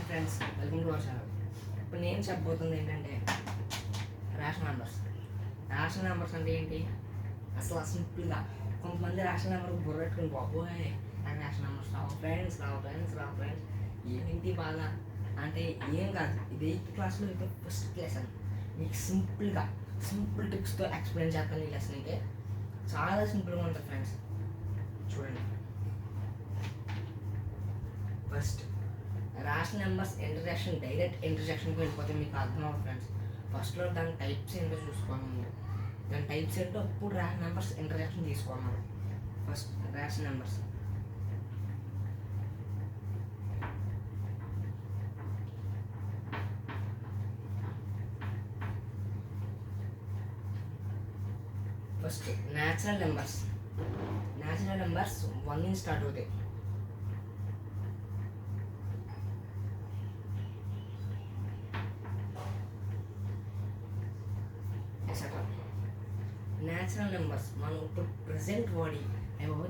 Friends, welcome to our channel. ఇప్పుడు నేను చెప్పబోతుంది ఏంటంటే రేషన్ నెంబర్స్ అంటే ఏంటి అసలు సింపుల్గా. కొంతమంది రేషన్ నెంబర్కి బుర్ర పెట్టుకుని బాబోయ్ నాకు రేషన్ నెంబర్స్ రావు ఫ్రెండ్స్ ఏంటి బాధ అంటే ఏం కాదు. ఇది 8th క్లాస్లో అయితే ఫస్ట్ లెసన్. మీకు సింపుల్ టిప్స్తో ఎక్స్ప్లెయిన్ చేస్తాను. ఈ లెసన్ అయితే చాలా సింపుల్గా ఉంటుంది ఫ్రెండ్స్. చూడండి, ఫస్ట్ రేషన్ నెంబర్స్ డైరెక్ట్ ఇంటర్సెక్షన్కి వెళ్ళిపోతే మీకు అర్థం అవ్వదు ఫ్రెండ్స్. ఫస్ట్లో దాని టైప్స్ ఏంటో చూసుకోవాలి. దాని టైప్స్ ఏంటో అప్పుడు రేషన్ నెంబర్స్ ఇంటర్సెక్షన్ తీసుకోవాలి. First ration numbers first natural numbers 1 నుంచి స్టార్ట్ అవుతాయి. న్యాచురల్ నెంబర్స్ మనం ఇప్పుడు ప్రజెంట్ వాడి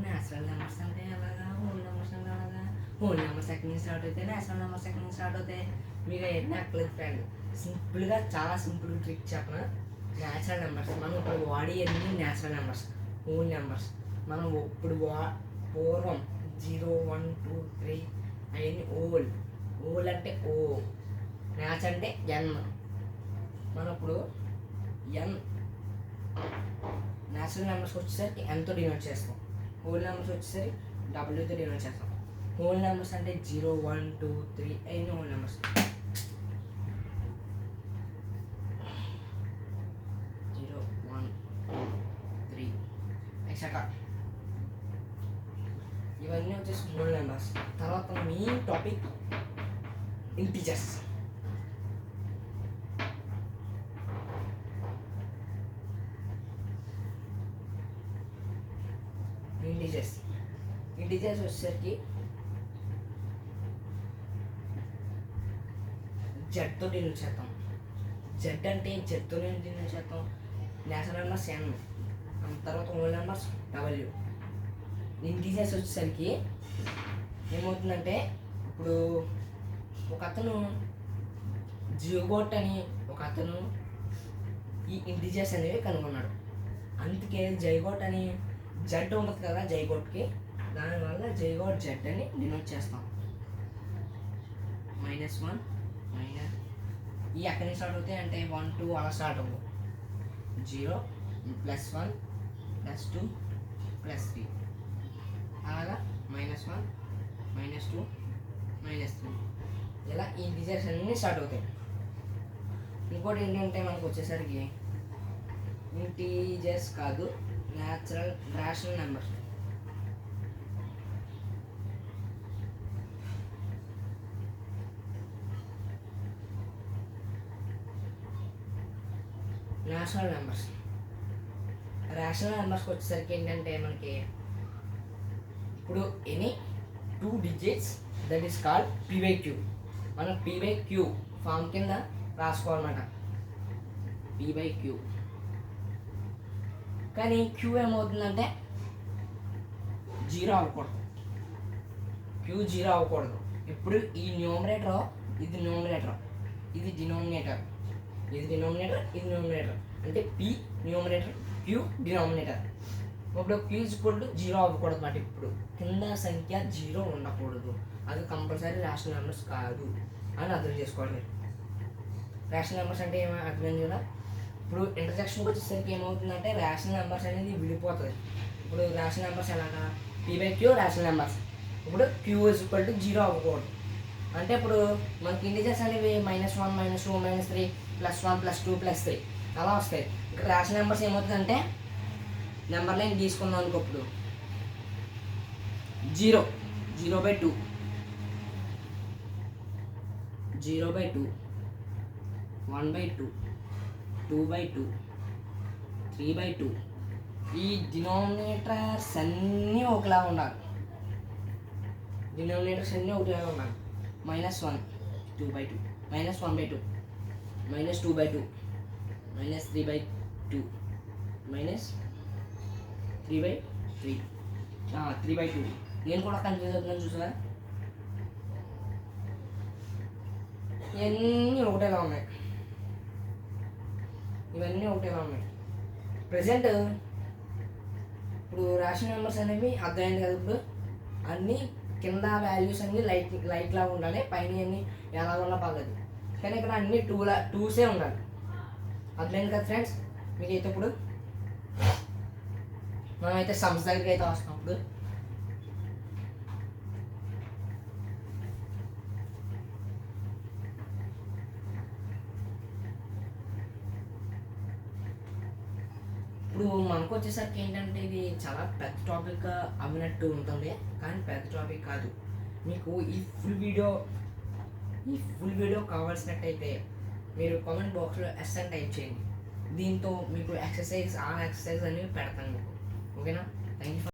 న్యాచురల్ నెంబర్స్ అంటే ఎలాగా, హోల్ నెంబర్స్ అంటే అలాగా, హోల్ నెంబర్స్ ఎక్కడి నుంచి స్టార్ట్ అవుతాయి, న్యాచురల్ నెంబర్స్ ఎక్కడి నుంచి స్టార్ట్ అవుతాయి. మీకు అవన్నీ అక్కలేదు ఫ్రెండ్. సింపుల్గా చాలా సింపుల్ ట్రిక్ చెప్పిన. న్యాచురల్ నెంబర్స్ మనం ఇప్పుడు వాడి అన్ని న్యాచురల్ నెంబర్స్, హోల్ నెంబర్స్. మనం ఇప్పుడు పూర్వం 0, 1, 2, 3 అవన్నీ ఓల్ అంటే ఓ, న్యాచ్ అంటే ఎన్. మనం ఇప్పుడు ఎన్ న్యాచురల్ నెంబర్స్ వచ్చేసరికి ఎంతో డినోట్ చేస్తాం. హోల్ నెంబర్స్ వచ్చేసరికి డబ్ల్యూతో డినోట్ చేస్తాం. హోల్ నెంబర్స్ అంటే 0, 1, 2, 3 అవన్నీ హోల్ నెంబర్స్. 0, 1, 2, 3 ఎక్సెట్రా ఇవన్నీ వచ్చేసి హోల్ నెంబర్స్. తర్వాత మెయిన్ టాపిక్ ఇంటిజర్స్. ఇంటిజర్స్ వచ్చేసరికి జెడ్తో డినోట్ చేస్తాం. జెడ్ అంటే జెడ్తో డినోట్ చేస్తాం. నేషనల్ నెంబర్స్ ఎన్, తర్వాత హోల్ నెంబర్స్ డబ్ల్యూ. ఇంటిజర్స్ వచ్చేసరికి ఏమవుతుందంటే ఇప్పుడు ఒక అతను జియోగోట్ అని ఒక అతను ఈ ఇంటిజర్స్ అనేవి కనుగొన్నాడు. అందుకే జైగోట్ అని జెడ్ ఉంటుంది కదా జైగోట్కి, దానివల్ల జైగోట్ జెడ్ అని డినోట్ చేస్తాం. -1 ఈ ఎక్కడి నుంచి స్టార్ట్ అవుతాయి అంటే 1, 2 అలా స్టార్ట్ అవ్వవు. 0, +1, +2, +3 అలాగా -1, -2, -3 ఇలా ఈ ఇంటిజర్స్ అన్నీ స్టార్ట్ అవుతాయి. ఇంకోటి ఏంటంటే మనకు వచ్చేసరికి ఇంటిజర్స్ కాదు, రేషనల్ నెంబర్స్. రేషనల్ నెంబర్స్కి వచ్చేసరికి ఏంటంటే మనకి ఇప్పుడు any 2 digits that is called p/q. మనం p/q ఫామ్ కింద రాసుకోవాలన్నమాట. p/q కానీ క్యూ ఏమవుతుందంటే 0 అవ్వకూడదు. క్యూ 0 అవ్వకూడదు. ఇప్పుడు ఈ న్యూమరేటర్ ఇది న్యూమరేటర్, ఇది డినామినేటర్, ఇది డినామినేటర్, ఇది న్యూమరేటర్. అంటే పి న్యూమరేటర్, క్యూ డినామినేటర్. ఇప్పుడు క్యూ ఈక్వల్ టు 0 అవ్వకూడదు అన్నమాట. ఇప్పుడు కింద సంఖ్య 0 ఉండకూడదు. అది కంపల్సరీ రేషనల్ నెంబర్స్ కాదు అని అర్థం చేసుకోవాలి. రేషనల్ నెంబర్స్ అంటే ఏమో అర్థం కదా. ఇప్పుడు ఇంటర్సెక్షన్కి వచ్చేసరికి ఏమవుతుందంటే రేషనల్ నెంబర్స్ అనేది విడిపోతుంది. ఇప్పుడు రేషనల్ నెంబర్స్ ఎలాగా, p/q రేషనల్ నెంబర్స్. ఇప్పుడు క్యూ ఈక్వల్ టు 0 అవ్వకూడదు. అంటే ఇప్పుడు మనకి ఇంటిజర్స్ అనేవి -1, -2, -3, +1, +2, +3 అలా వస్తాయి. ఇక్కడ రేషనల్ నెంబర్స్ ఏమవుతుందంటే నెంబర్ లైన్ తీసుకున్నాం అనుకో. ఇప్పుడు 0, 0/2, 0/2, 1/2, 2/2, 3/2. ఈ డినామినేటర్స్ అన్నీ ఒకలా ఉండాలి. -1, 2/2, -1/2, -2/2, -3/2, -3/3, 3/2. నేను కూడా కన్ఫ్యూజ్ అవుతున్నాను చూసారా. ఇవన్నీ ఒకటేలా ఉన్నాయి, ఇవన్నీ ఒకటేలా ఉన్నాయి. ప్రజెంట్ ఇప్పుడు రాసిన నెంబర్స్ అనేవి అర్థమైంది కదా. ఇప్పుడు అన్నీ కింద వాల్యూస్ అన్నీ లైట్ లాగా ఉండాలి, పైన అన్నీ ఎలా ఉన్నా పర్లేదు. కానీ ఇక్కడ అన్నీ టూసే ఉండాలి. అర్థమైంది కదా ఫ్రెండ్స్ మీకైతే. ఇప్పుడు మనమైతే సమ్స్ దగ్గరికి అయితే వస్తాం. ఇప్పుడు మనకు వచ్చేసరికి ఏంటంటే ఇది చాలా పెద్ద టాపిక్ అవినట్టు ఉంటుంది, కానీ పెద్ద టాపిక్ కాదు. మీకు ఈ ఫుల్ వీడియో కావాల్సినట్టయితే మీరు కామెంట్ బాక్స్లో ఎస్ అని టైప్ చేయండి. దీంతో మీకు ఎక్సర్సైజ్ అనేవి పెడతాను మీకు. ఓకేనా? Thank you.